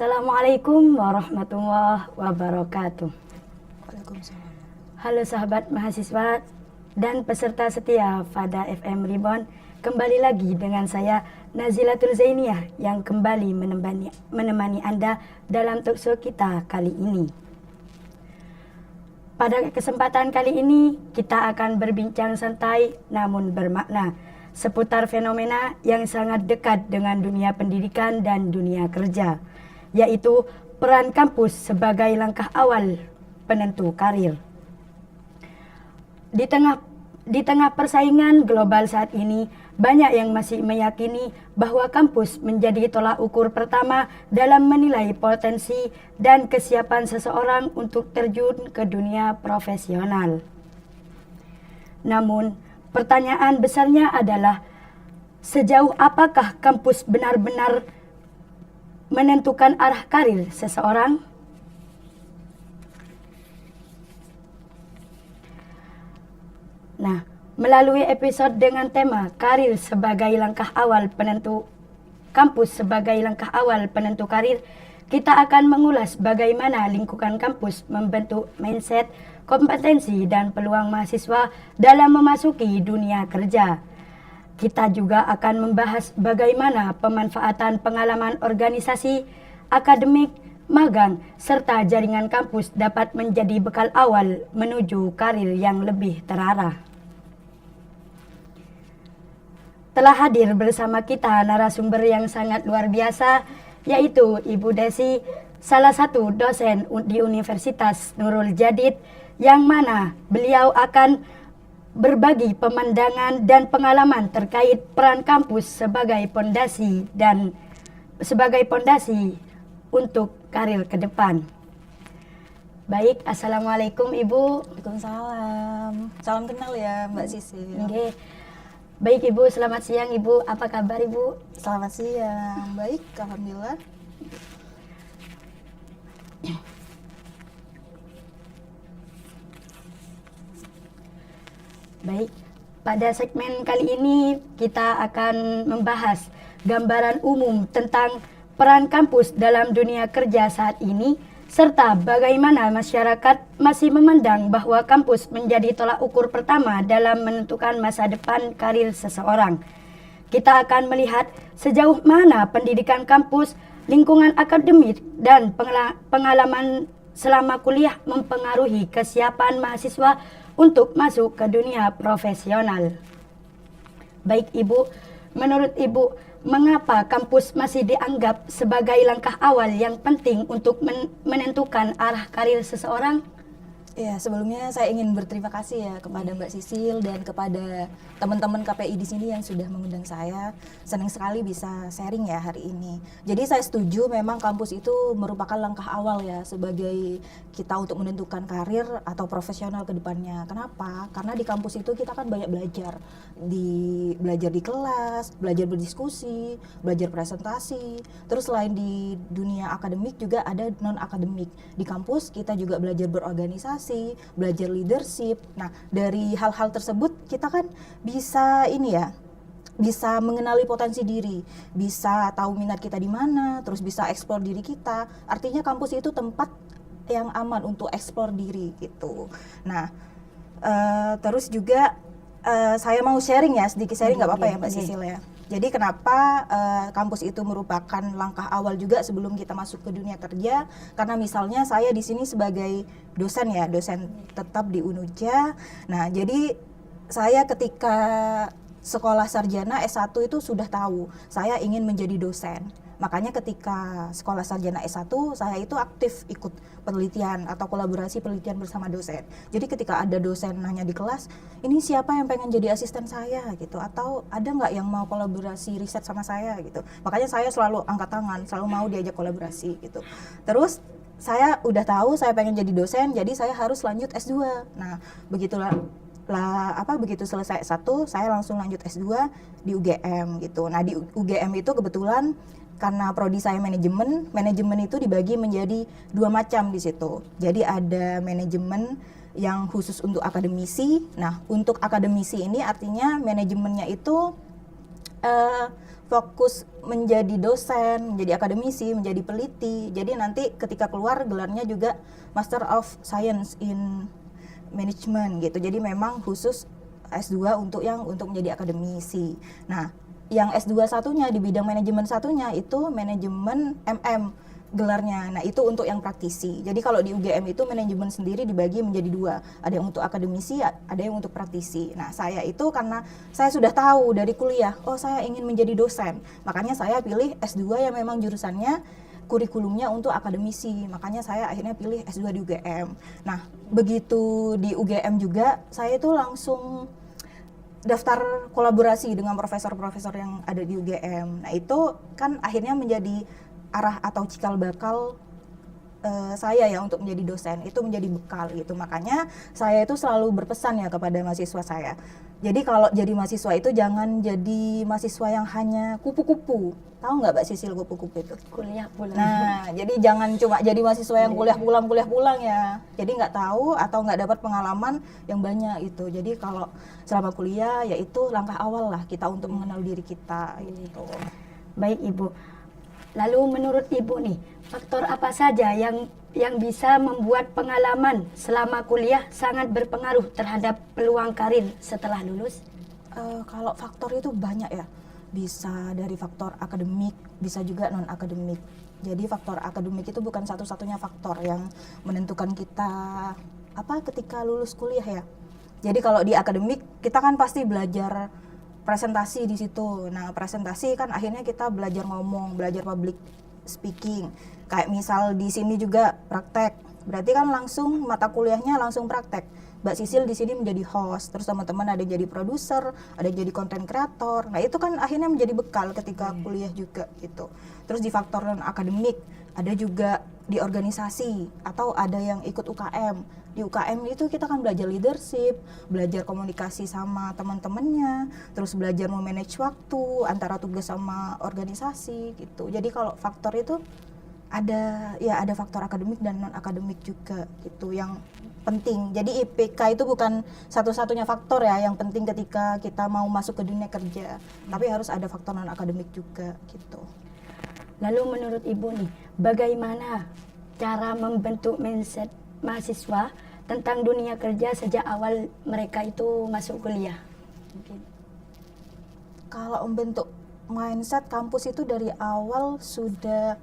Assalamualaikum warahmatullahi wabarakatuh. Waalaikumsalam. Halo sahabat mahasiswa dan peserta setia Fada FM Reborn. Kembali lagi dengan saya Nazilatul Zainiyah yang kembali menemani Anda dalam talkshow kita kali ini. Pada kesempatan kali ini kita akan berbincang santai namun bermakna seputar fenomena yang sangat dekat dengan dunia pendidikan dan dunia kerja, yaitu peran kampus sebagai langkah awal penentu karir. Di tengah persaingan global saat ini, banyak yang masih meyakini bahwa kampus menjadi tolak ukur pertama dalam menilai potensi dan kesiapan seseorang untuk terjun ke dunia profesional. Namun, pertanyaan besarnya adalah sejauh apakah kampus benar-benar menentukan arah karir seseorang? Nah, melalui episode dengan tema karir sebagai langkah awal penentu kampus sebagai langkah awal penentu karir, kita akan mengulas bagaimana lingkungan kampus membentuk mindset, kompetensi dan peluang mahasiswa dalam memasuki dunia kerja. Kita juga akan membahas bagaimana pemanfaatan pengalaman organisasi, akademik, magang, serta jaringan kampus dapat menjadi bekal awal menuju karir yang lebih terarah. Telah hadir bersama kita narasumber yang sangat luar biasa, yaitu Ibu Desi, salah satu dosen di Universitas Nurul Jadid, yang mana beliau akan berbagi pemandangan dan pengalaman terkait peran kampus sebagai pondasi untuk karir ke depan. Baik, Assalamualaikum Ibu. Waalaikumsalam. Salam kenal ya Mbak Sisil. Okay. Baik Ibu, selamat siang Ibu. Apa kabar Ibu? Selamat siang. Baik, alhamdulillah. Baik, pada segmen kali ini kita akan membahas gambaran umum tentang peran kampus dalam dunia kerja saat ini, serta bagaimana masyarakat masih memandang bahwa kampus menjadi tolak ukur pertama dalam menentukan masa depan karir seseorang. Kita akan melihat sejauh mana pendidikan kampus, lingkungan akademik, dan pengalaman selama kuliah mempengaruhi kesiapan mahasiswa untuk masuk ke dunia profesional. Baik Ibu, menurut Ibu, mengapa kampus masih dianggap sebagai langkah awal yang penting untuk menentukan arah karir seseorang? Ya, sebelumnya saya ingin berterima kasih ya kepada Mbak Sisil dan kepada teman-teman KPI di sini yang sudah mengundang saya. Senang sekali bisa sharing ya hari ini. Jadi saya setuju memang kampus itu merupakan langkah awal ya sebagai kita untuk menentukan karir atau profesional ke depannya. Kenapa? Karena di kampus itu kita kan banyak belajar. Belajar di kelas, belajar berdiskusi, belajar presentasi. Terus selain di dunia akademik juga ada non-akademik. Di kampus kita juga belajar berorganisasi, belajar leadership. Nah, dari hal-hal tersebut kita kan bisa bisa mengenali potensi diri, bisa tahu minat kita di mana, terus bisa eksplor diri kita. Artinya kampus itu tempat yang aman untuk eksplor diri gitu. Nah, terus juga saya mau sharing ya, sedikit sharing nggak apa-apa ya Mbak Sisil ya. Jadi kenapa kampus itu merupakan langkah awal juga sebelum kita masuk ke dunia kerja? Karena misalnya saya di sini sebagai dosen ya, dosen tetap di Unuja. Nah, jadi saya ketika sekolah sarjana S1 itu sudah tahu saya ingin menjadi dosen. Makanya ketika sekolah sarjana S1 saya itu aktif ikut penelitian atau kolaborasi penelitian bersama dosen. Jadi ketika ada dosen nanya di kelas, ini siapa yang pengen jadi asisten saya gitu, atau ada nggak yang mau kolaborasi riset sama saya gitu. Makanya saya selalu angkat tangan, selalu mau diajak kolaborasi gitu. Terus saya udah tahu saya pengen jadi dosen, jadi saya harus lanjut S2. Nah, begitu selesai S1 saya langsung lanjut S2 di UGM gitu. Nah, di UGM itu kebetulan karena prodi saya manajemen itu dibagi menjadi dua macam di situ. Jadi ada manajemen yang khusus untuk akademisi. Nah, untuk akademisi ini artinya manajemennya itu fokus menjadi dosen, menjadi akademisi, menjadi peneliti. Jadi nanti ketika keluar gelarnya juga Master of Science in Management gitu. Jadi memang khusus S2 untuk menjadi akademisi. Nah, yang S2 satunya di bidang manajemen satunya itu manajemen MM gelarnya. Nah, itu untuk yang praktisi. Jadi kalau di UGM itu manajemen sendiri dibagi menjadi dua. Ada yang untuk akademisi, ada yang untuk praktisi. Nah, saya itu karena saya sudah tahu dari kuliah, oh saya ingin menjadi dosen. Makanya saya pilih S2 yang memang jurusannya kurikulumnya untuk akademisi. Makanya saya akhirnya pilih S2 di UGM. Nah, begitu di UGM juga saya itu langsung daftar kolaborasi dengan profesor-profesor yang ada di UGM. Nah, itu kan akhirnya menjadi arah atau cikal bakal saya ya untuk menjadi dosen, itu menjadi bekal gitu. Makanya saya itu selalu berpesan ya kepada mahasiswa saya. Jadi kalau jadi mahasiswa itu jangan jadi mahasiswa yang hanya kupu-kupu. Tahu nggak Mbak Sisil kupu-kupu itu? Kuliah pulang. Nah, jadi jangan cuma jadi mahasiswa yang kuliah pulang ya. Jadi nggak tahu atau nggak dapat pengalaman yang banyak itu. Jadi kalau selama kuliah ya itu langkah awal lah kita untuk mengenal diri kita gitu. Baik Ibu. Lalu menurut Ibu nih, faktor apa saja yang bisa membuat pengalaman selama kuliah sangat berpengaruh terhadap peluang karir setelah lulus? Kalau faktor itu banyak ya. Bisa dari faktor akademik, bisa juga non akademik. Jadi faktor akademik itu bukan satu-satunya faktor yang menentukan kita ketika lulus kuliah ya. Jadi kalau di akademik kita kan pasti belajar presentasi di situ. Nah, presentasi kan akhirnya kita belajar ngomong, belajar public speaking. Kayak misal di sini juga praktek. Berarti kan langsung mata kuliahnya langsung praktek. Mbak Sisil di sini menjadi host, terus teman-teman ada yang jadi produser, ada yang jadi content creator. Nah, itu kan akhirnya menjadi bekal ketika kuliah juga gitu. Terus di faktor non akademik, ada juga di organisasi atau ada yang ikut UKM. Di UKM itu kita kan belajar leadership, belajar komunikasi sama teman-temannya, terus belajar memanage waktu antara tugas sama organisasi gitu. Jadi kalau faktor itu ada faktor akademik dan non akademik juga gitu yang penting. Jadi IPK itu bukan satu-satunya faktor ya yang penting ketika kita mau masuk ke dunia kerja, tapi harus ada faktor non akademik juga gitu. Lalu menurut Ibu nih, bagaimana cara membentuk mindset mahasiswa tentang dunia kerja sejak awal mereka itu masuk kuliah? Mungkin. Kalau membentuk mindset kampus itu dari awal sudah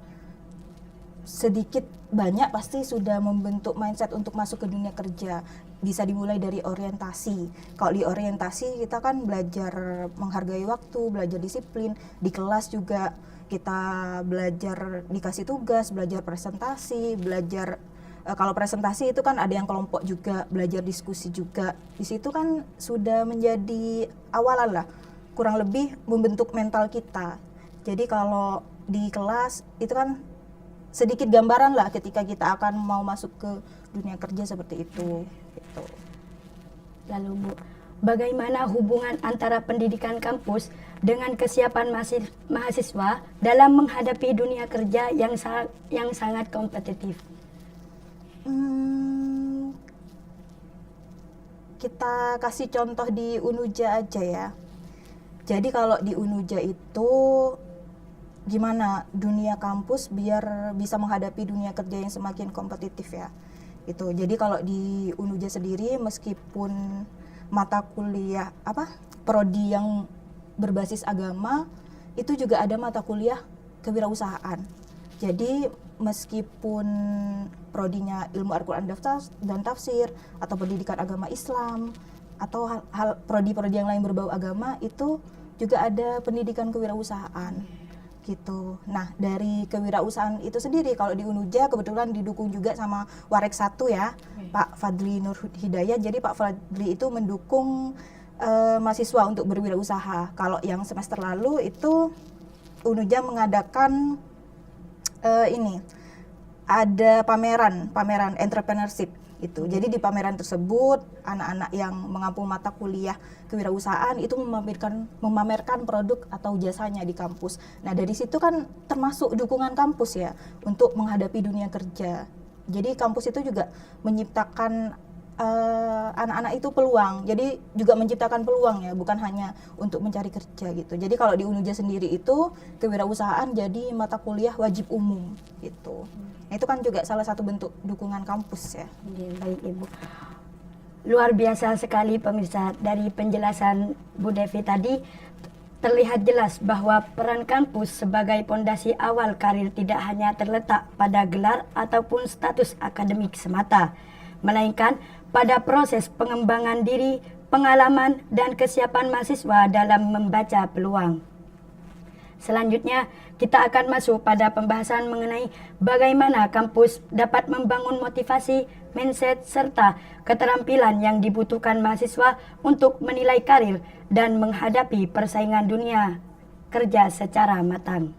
sedikit banyak pasti sudah membentuk mindset untuk masuk ke dunia kerja. Bisa dimulai dari orientasi. Kalau di orientasi kita kan belajar menghargai waktu, belajar disiplin. Di kelas juga kita belajar dikasih tugas, belajar presentasi, belajar kalau presentasi itu kan ada yang kelompok juga, belajar diskusi juga. Di situ kan sudah menjadi awalan lah, kurang lebih membentuk mental kita. Jadi kalau di kelas itu kan sedikit gambaran lah ketika kita akan mau masuk ke dunia kerja seperti itu. Gitu. Lalu Bu, bagaimana hubungan antara pendidikan kampus dengan kesiapan mahasiswa dalam menghadapi dunia kerja yang sangat kompetitif? Kita kasih contoh di Unuja aja ya. Jadi kalau di Unuja itu gimana dunia kampus biar bisa menghadapi dunia kerja yang semakin kompetitif ya. Itu. Jadi kalau di Unuja sendiri meskipun mata kuliah prodi yang berbasis agama itu juga ada mata kuliah kewirausahaan. Jadi meskipun prodinya ilmu Al-Quran dan tafsir atau pendidikan agama Islam atau hal prodi-prodi yang lain berbau agama itu juga ada pendidikan kewirausahaan gitu. Nah, dari kewirausahaan itu sendiri kalau di Unuja kebetulan didukung juga sama Warek 1 ya, Pak Fadli Nur Hidayat. Jadi Pak Fadli itu mendukung mahasiswa untuk berwirausaha. Kalau yang semester lalu itu Unuja mengadakan ada pameran entrepreneurship itu. Jadi di pameran tersebut anak-anak yang mengampu mata kuliah kewirausahaan itu memamerkan produk atau jasanya di kampus. Nah, dari situ kan termasuk dukungan kampus ya untuk menghadapi dunia kerja. Jadi kampus itu juga menciptakan anak-anak itu peluang, jadi juga menciptakan peluang ya, bukan hanya untuk mencari kerja gitu. Jadi kalau di Unuja sendiri itu kewirausahaan jadi mata kuliah wajib umum gitu. Nah, itu kan juga salah satu bentuk dukungan kampus ya. Oke, baik Ibu. Luar biasa sekali pemirsa, dari penjelasan Bu Devi tadi terlihat jelas bahwa peran kampus sebagai pondasi awal karir tidak hanya terletak pada gelar ataupun status akademik semata, melainkan pada proses pengembangan diri, pengalaman, dan kesiapan mahasiswa dalam membaca peluang. Selanjutnya, kita akan masuk pada pembahasan mengenai bagaimana kampus dapat membangun motivasi, mindset, serta keterampilan yang dibutuhkan mahasiswa untuk menilai karir dan menghadapi persaingan dunia kerja secara matang.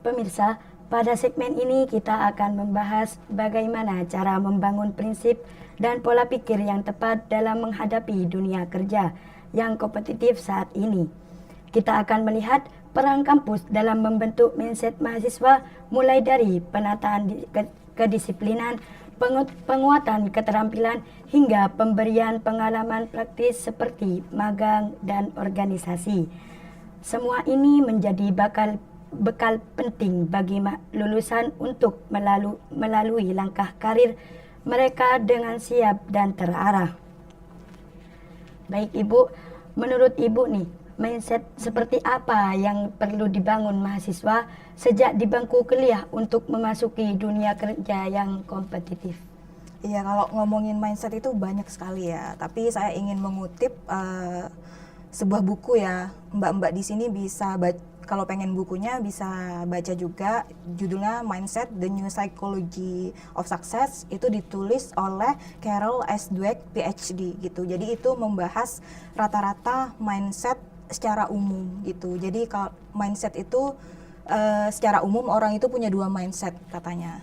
Pemirsa, pada segmen ini kita akan membahas bagaimana cara membangun prinsip dan pola pikir yang tepat dalam menghadapi dunia kerja yang kompetitif saat ini. Kita akan melihat peran kampus dalam membentuk mindset mahasiswa, mulai dari penataan kedisiplinan, penguatan keterampilan, hingga pemberian pengalaman praktis seperti magang dan organisasi. Semua ini menjadi bekal penting bagi lulusan untuk melalui langkah karir mereka dengan siap dan terarah. Baik Ibu, menurut Ibu nih, mindset seperti apa yang perlu dibangun mahasiswa sejak di bangku kuliah untuk memasuki dunia kerja yang kompetitif? Iya, kalau ngomongin mindset itu banyak sekali ya, tapi saya ingin mengutip sebuah buku ya. Mbak-mbak di sini bisa kalau pengen bukunya bisa baca juga, judulnya Mindset: The New Psychology of Success. Itu ditulis oleh Carol S. Dweck PhD gitu. Jadi itu membahas rata-rata mindset secara umum gitu. Jadi kalau mindset itu secara umum orang itu punya dua mindset katanya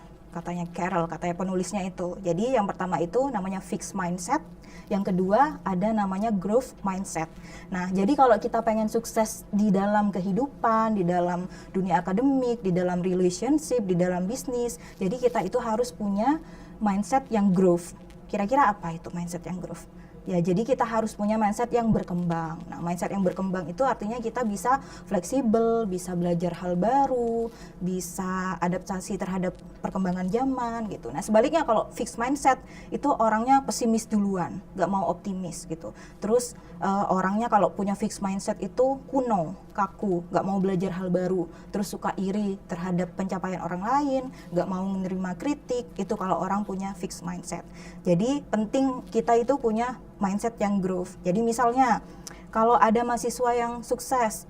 Carol, katanya penulisnya itu. Jadi yang pertama itu namanya fixed mindset, yang kedua ada namanya growth mindset. Nah, jadi kalau kita pengen sukses di dalam kehidupan, di dalam dunia akademik, di dalam relationship, di dalam bisnis, jadi kita itu harus punya mindset yang growth. Kira-kira apa itu mindset yang growth? Ya, jadi kita harus punya mindset yang berkembang. Nah, mindset yang berkembang itu artinya kita bisa fleksibel, bisa belajar hal baru, bisa adaptasi terhadap perkembangan zaman gitu. Nah, sebaliknya kalau fixed mindset itu orangnya pesimis duluan, nggak mau optimis gitu. Terus orangnya kalau punya fixed mindset itu kuno, kaku, nggak mau belajar hal baru, terus suka iri terhadap pencapaian orang lain, nggak mau menerima kritik. Itu kalau orang punya fixed mindset. Jadi penting kita itu punya mindset yang growth. Jadi misalnya kalau ada mahasiswa yang sukses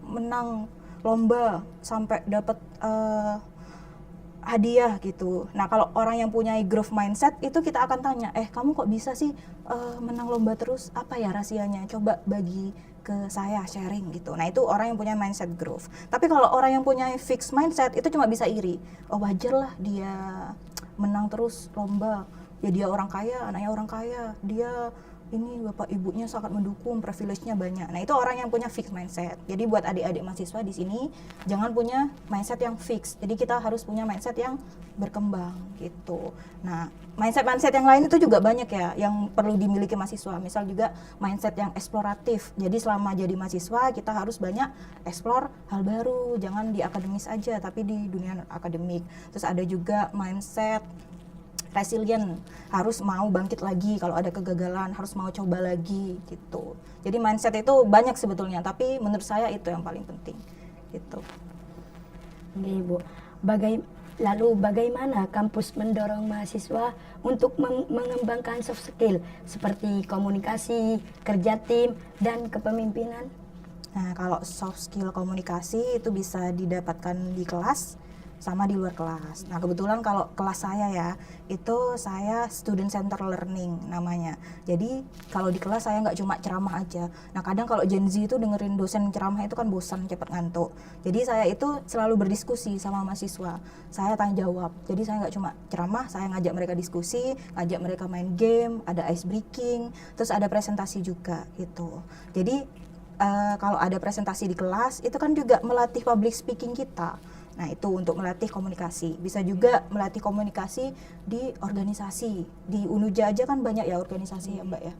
menang lomba sampai dapat hadiah gitu. Nah, kalau orang yang punya growth mindset itu kita akan tanya, kamu kok bisa sih menang lomba terus? Apa ya rahasianya? Coba bagi ke saya, sharing gitu. Nah, itu orang yang punya mindset growth. Tapi kalau orang yang punya fixed mindset itu cuma bisa iri. Oh, wajar lah dia menang terus lomba. Ya dia orang kaya, anaknya orang kaya, dia ini bapak ibunya sangat mendukung, privilege-nya banyak. Nah, itu orang yang punya fixed mindset. Jadi buat adik-adik mahasiswa di sini jangan punya mindset yang fix. Jadi kita harus punya mindset yang berkembang gitu. Nah, mindset yang lain itu juga banyak ya yang perlu dimiliki mahasiswa. Misal juga mindset yang eksploratif. Jadi selama jadi mahasiswa kita harus banyak explore hal baru, jangan di akademis aja tapi di dunia akademik. Terus ada juga mindset resilient, harus mau bangkit lagi kalau ada kegagalan, harus mau coba lagi gitu. Jadi mindset itu banyak sebetulnya, tapi menurut saya itu yang paling penting gitu. Oke, Bu. Lalu bagaimana kampus mendorong mahasiswa untuk mengembangkan soft skill seperti komunikasi, kerja tim, dan kepemimpinan? Nah, kalau soft skill komunikasi itu bisa didapatkan di kelas sama di luar kelas. Nah, kebetulan kalau kelas saya ya, itu saya student center learning namanya. Jadi kalau di kelas saya nggak cuma ceramah aja. Nah, kadang kalau Gen Z itu dengerin dosen ceramah itu kan bosan, cepet ngantuk. Jadi saya itu selalu berdiskusi sama mahasiswa. Saya tanya jawab. Jadi saya nggak cuma ceramah, saya ngajak mereka diskusi, ngajak mereka main game, ada ice breaking, terus ada presentasi juga gitu. Jadi kalau ada presentasi di kelas itu kan juga melatih public speaking kita. Nah, itu untuk melatih komunikasi. Bisa juga melatih komunikasi di organisasi. Di Unuja aja kan banyak ya organisasi ya, Mbak ya.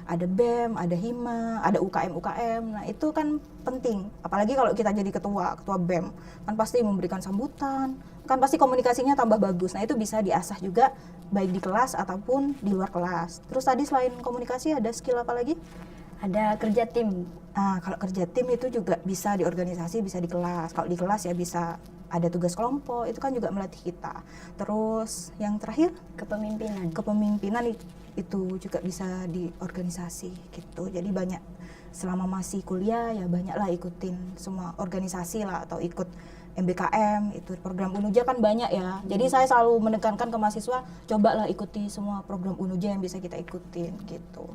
Ada BEM, ada HIMA, ada UKM-UKM. Nah, itu kan penting. Apalagi kalau kita jadi ketua BEM, kan pasti memberikan sambutan, kan pasti komunikasinya tambah bagus. Nah, itu bisa diasah juga baik di kelas ataupun di luar kelas. Terus tadi selain komunikasi ada skill apa lagi? Ada kerja tim. Nah, kalau kerja tim itu juga bisa di organisasi, bisa di kelas. Kalau di kelas ya bisa ada tugas kelompok, itu kan juga melatih kita. Terus yang terakhir, kepemimpinan itu juga bisa di organisasi gitu. Jadi banyak selama masih kuliah ya banyaklah ikutin semua organisasi lah, atau ikut MBKM, itu program Unuja kan banyak ya. Jadi saya selalu menekankan ke mahasiswa, cobalah ikuti semua program Unuja yang bisa kita ikutin gitu.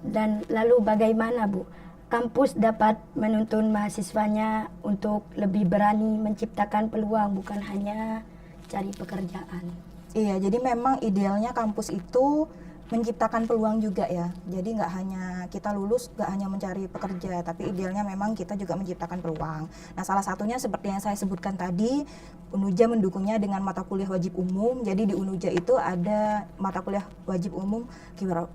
Dan lalu bagaimana Bu, kampus dapat menuntun mahasiswanya untuk lebih berani menciptakan peluang, bukan hanya cari pekerjaan? Iya, jadi memang idealnya kampus itu menciptakan peluang juga ya. Jadi nggak hanya kita lulus, nggak hanya mencari pekerja, tapi idealnya memang kita juga menciptakan peluang. Nah, salah satunya seperti yang saya sebutkan tadi, Unuja mendukungnya dengan mata kuliah wajib umum. Jadi di Unuja itu ada mata kuliah wajib umum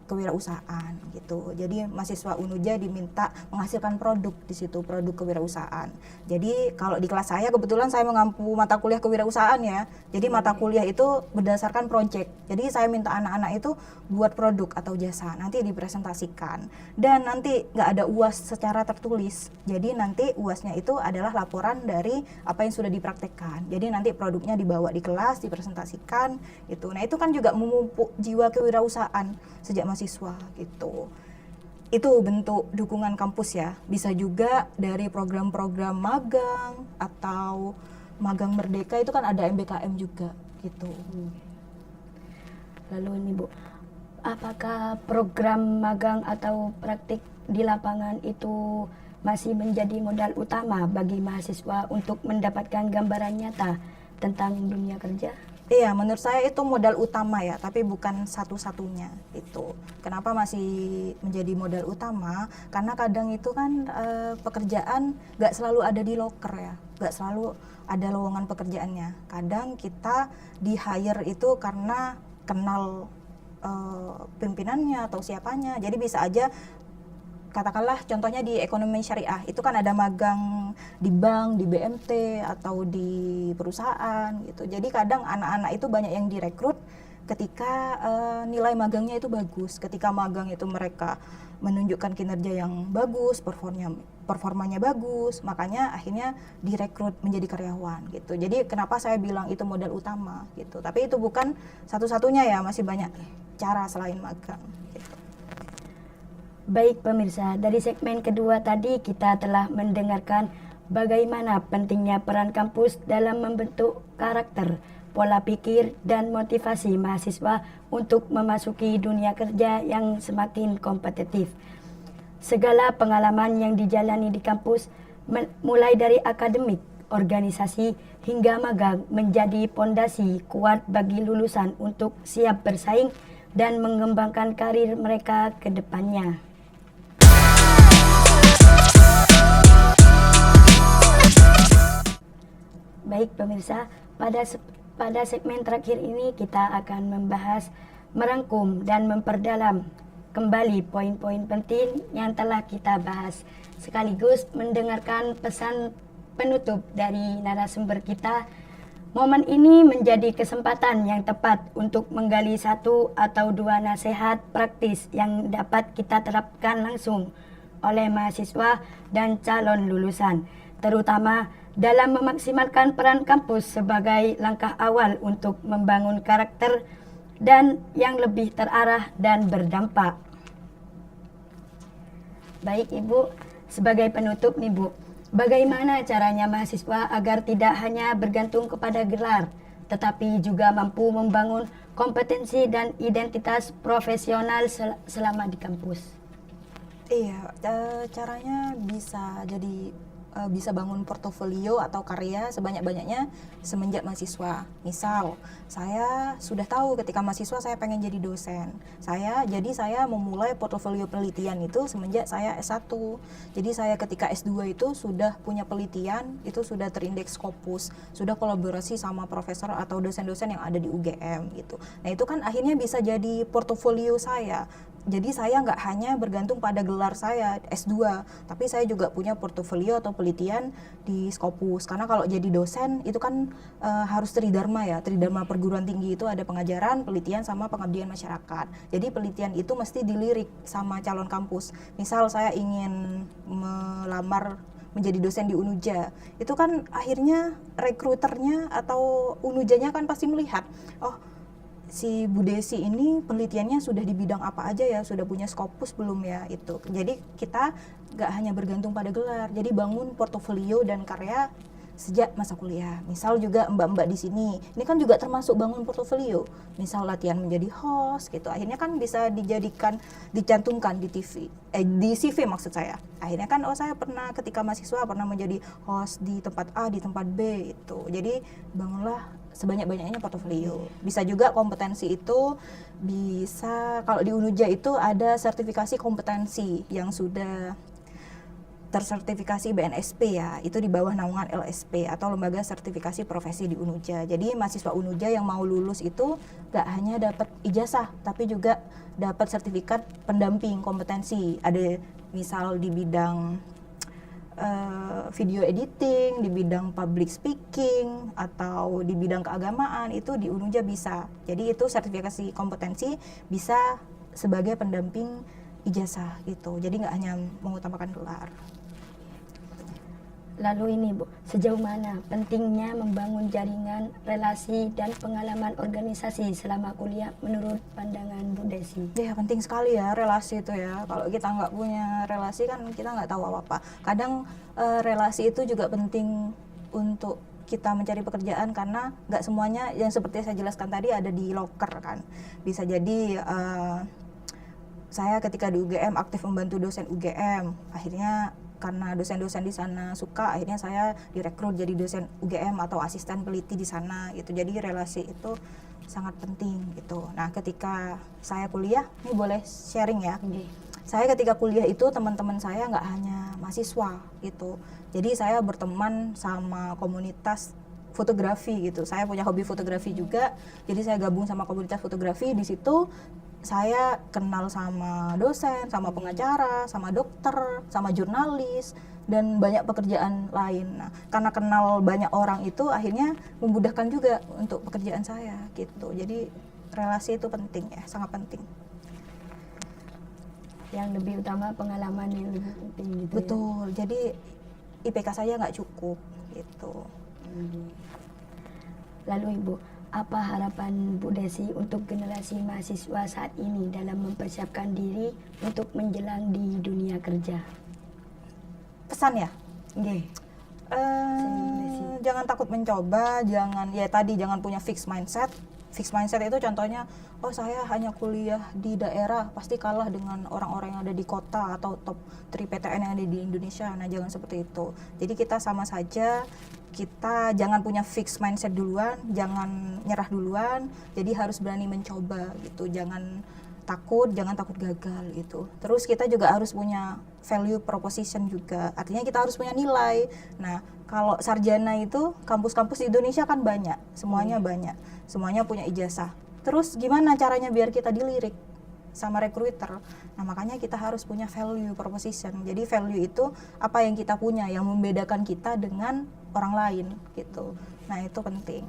kewirausahaan gitu. Jadi mahasiswa Unuja diminta menghasilkan produk di situ, produk kewirausahaan. Jadi kalau di kelas saya kebetulan saya mengampu mata kuliah kewirausahaan ya. Jadi mata kuliah itu berdasarkan project. Jadi saya minta anak-anak itu buat produk atau jasa, nanti dipresentasikan. Dan nanti nggak ada UAS secara tertulis. Jadi nanti UASnya itu adalah laporan dari apa yang sudah dipraktekkan. Jadi nanti produknya dibawa di kelas, dipresentasikan gitu. Nah, itu kan juga memupuk jiwa kewirausahaan sejak mahasiswa gitu. Itu bentuk dukungan kampus ya. Bisa juga dari program-program magang atau magang merdeka, itu kan ada MBKM juga gitu. Lalu ini Bu, apakah program magang atau praktik di lapangan itu masih menjadi modal utama bagi mahasiswa untuk mendapatkan gambaran nyata tentang dunia kerja? Iya, menurut saya itu modal utama ya, tapi bukan satu-satunya itu. Kenapa masih menjadi modal utama? Karena kadang itu kan pekerjaan nggak selalu ada di loker ya, nggak selalu ada lowongan pekerjaannya. Kadang kita di hire itu karena kenal pimpinannya atau siapanya. Jadi bisa aja, katakanlah contohnya di ekonomi syariah, itu kan ada magang di bank, di BMT, atau di perusahaan gitu. Jadi kadang anak-anak itu banyak yang direkrut ketika nilai magangnya itu bagus. Ketika magang itu mereka menunjukkan kinerja yang bagus, performanya bagus, makanya akhirnya direkrut menjadi karyawan gitu. Jadi kenapa saya bilang itu modal utama gitu. Tapi itu bukan satu-satunya ya, masih banyak cara selain magang gitu. Baik pemirsa, dari segmen kedua tadi kita telah mendengarkan bagaimana pentingnya peran kampus dalam membentuk karakter, pola pikir, dan motivasi mahasiswa untuk memasuki dunia kerja yang semakin kompetitif. Segala pengalaman yang dijalani di kampus, mulai dari akademik, organisasi, hingga magang, menjadi pondasi kuat bagi lulusan untuk siap bersaing dan mengembangkan karir mereka ke depannya. Baik pemirsa, pada segmen terakhir ini kita akan membahas, merangkum dan memperdalam kembali poin-poin penting yang telah kita bahas, sekaligus mendengarkan pesan penutup dari narasumber kita. Momen ini menjadi kesempatan yang tepat untuk menggali satu atau dua nasihat praktis yang dapat kita terapkan langsung oleh mahasiswa dan calon lulusan, terutama dalam memaksimalkan peran kampus sebagai langkah awal untuk membangun karakter dan yang lebih terarah dan berdampak. Baik Ibu, sebagai penutup nih Bu, bagaimana caranya mahasiswa agar tidak hanya bergantung kepada gelar, tetapi juga mampu membangun kompetensi dan identitas profesional selama di kampus? Iya, caranya bisa jadi bisa bangun portofolio atau karya sebanyak-banyaknya semenjak mahasiswa. Misal, saya sudah tahu ketika mahasiswa saya pengen jadi dosen. Jadi saya memulai portofolio penelitian itu semenjak saya S1. Jadi saya ketika S2 itu sudah punya penelitian, itu sudah terindeks Scopus, sudah kolaborasi sama profesor atau dosen-dosen yang ada di UGM gitu. Nah, itu kan akhirnya bisa jadi portofolio saya. Jadi saya nggak hanya bergantung pada gelar saya S2, tapi saya juga punya portofolio atau penelitian di Scopus. Karena kalau jadi dosen itu kan harus tridharma ya, tridharma perguruan tinggi itu ada pengajaran, penelitian, sama pengabdian masyarakat. Jadi penelitian itu mesti dilirik sama calon kampus. Misal saya ingin melamar menjadi dosen di Unuja, itu kan akhirnya rekruternya atau Unujanya kan pasti melihat, oh si Bu Desi ini penelitiannya sudah di bidang apa aja ya, sudah punya Scopus belum ya itu. Jadi kita nggak hanya bergantung pada gelar, jadi bangun portofolio dan karya sejak masa kuliah. Misal juga mbak-mbak di sini, ini kan juga termasuk bangun portofolio. Misal latihan menjadi host gitu, akhirnya kan bisa dicantumkan di TV, di CV maksud saya. Akhirnya kan saya pernah ketika mahasiswa pernah menjadi host di tempat A, di tempat B itu. Jadi bangunlah sebanyak-banyaknya portofolio. Bisa juga kompetensi itu bisa, kalau di Unuja itu ada sertifikasi kompetensi yang sudah tersertifikasi BNSP ya, itu di bawah naungan LSP atau Lembaga Sertifikasi Profesi di Unuja. Jadi mahasiswa Unuja yang mau lulus itu gak hanya dapat ijazah, tapi juga dapat sertifikat pendamping kompetensi. Ada misal di bidang video editing, di bidang public speaking, atau di bidang keagamaan, itu di Unuja bisa. Jadi itu sertifikasi kompetensi bisa sebagai pendamping ijazah gitu. Jadi nggak hanya mengutamakan gelar. Lalu ini Bu, sejauh mana pentingnya membangun jaringan, relasi, dan pengalaman organisasi selama kuliah menurut pandangan Bu Desi? Ya penting sekali ya relasi itu ya. Kalau kita nggak punya relasi kan kita nggak tahu apa-apa. Kadang relasi itu juga penting untuk kita mencari pekerjaan, karena nggak semuanya yang seperti saya jelaskan tadi ada di loker kan. Bisa jadi saya ketika di UGM aktif membantu dosen UGM, akhirnya karena dosen-dosen di sana suka, akhirnya saya direkrut jadi dosen UGM atau asisten peneliti di sana gitu. Jadi relasi itu sangat penting gitu. Nah, ketika saya kuliah, ini boleh sharing ya. Saya ketika kuliah itu teman-teman saya nggak hanya mahasiswa gitu. Jadi saya berteman sama komunitas fotografi gitu. Saya punya hobi fotografi juga. Jadi saya gabung sama komunitas fotografi. Di situ saya kenal sama dosen, sama pengacara, sama dokter, sama jurnalis, dan banyak pekerjaan lain. Nah, karena kenal banyak orang itu akhirnya memudahkan juga untuk pekerjaan saya gitu. Jadi relasi itu penting ya, sangat penting. Yang lebih utama pengalaman yang lebih penting gitu. Betul. Ya? Jadi IPK saya nggak cukup gitu. Lalu Ibu, apa harapan Bu Desi untuk generasi mahasiswa saat ini dalam mempersiapkan diri untuk menjelang di dunia kerja? Pesan ya? Jangan takut mencoba, jangan punya fixed mindset. Fixed mindset itu contohnya, oh saya hanya kuliah di daerah, pasti kalah dengan orang-orang yang ada di kota atau top 3 PTN yang ada di Indonesia. Nah, jangan seperti itu. Jadi kita sama saja, kita jangan punya fixed mindset duluan, jangan nyerah duluan, jadi harus berani mencoba gitu. Jangan takut gagal gitu. Terus kita juga harus punya value proposition juga, artinya kita harus punya nilai. Nah, kalau sarjana itu kampus-kampus di Indonesia kan banyak, semuanya banyak, semuanya punya ijazah. Terus gimana caranya biar kita dilirik sama recruiter? Nah, makanya kita harus punya value proposition. Jadi value itu apa yang kita punya yang membedakan kita dengan orang lain gitu. Nah, itu penting.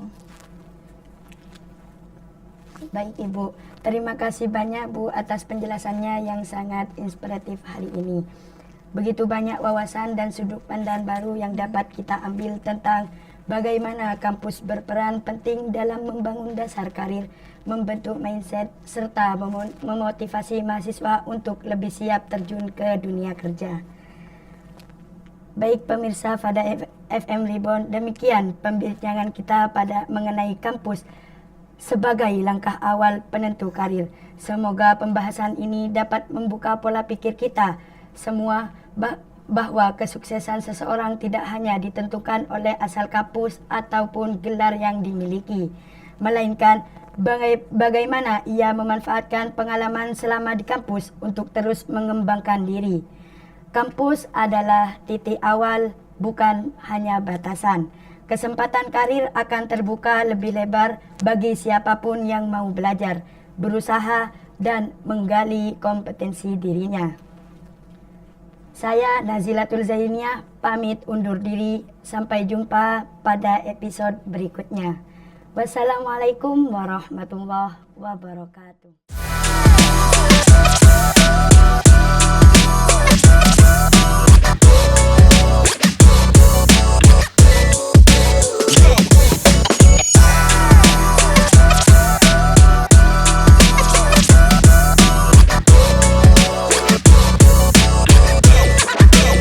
Baik Ibu, terima kasih banyak Bu atas penjelasannya yang sangat inspiratif hari ini. Begitu banyak wawasan dan sudut pandang baru yang dapat kita ambil tentang bagaimana kampus berperan penting dalam membangun dasar karir, membentuk mindset, serta memotivasi mahasiswa untuk lebih siap terjun ke dunia kerja. Baik pemirsa Fada FM Reborn, demikian pembincangan kita pada mengenai kampus sebagai langkah awal penentu karir. Semoga pembahasan ini dapat membuka pola pikir kita semua bahwa kesuksesan seseorang tidak hanya ditentukan oleh asal kampus ataupun gelar yang dimiliki, melainkan bagaimana ia memanfaatkan pengalaman selama di kampus untuk terus mengembangkan diri. Kampus adalah titik awal, bukan hanya batasan. Kesempatan karir akan terbuka lebih lebar bagi siapapun yang mau belajar, berusaha, dan menggali kompetensi dirinya. Saya Nazilatul Zainiah pamit undur diri. Sampai jumpa pada episode berikutnya. Wassalamualaikum warahmatullahi wabarakatuh.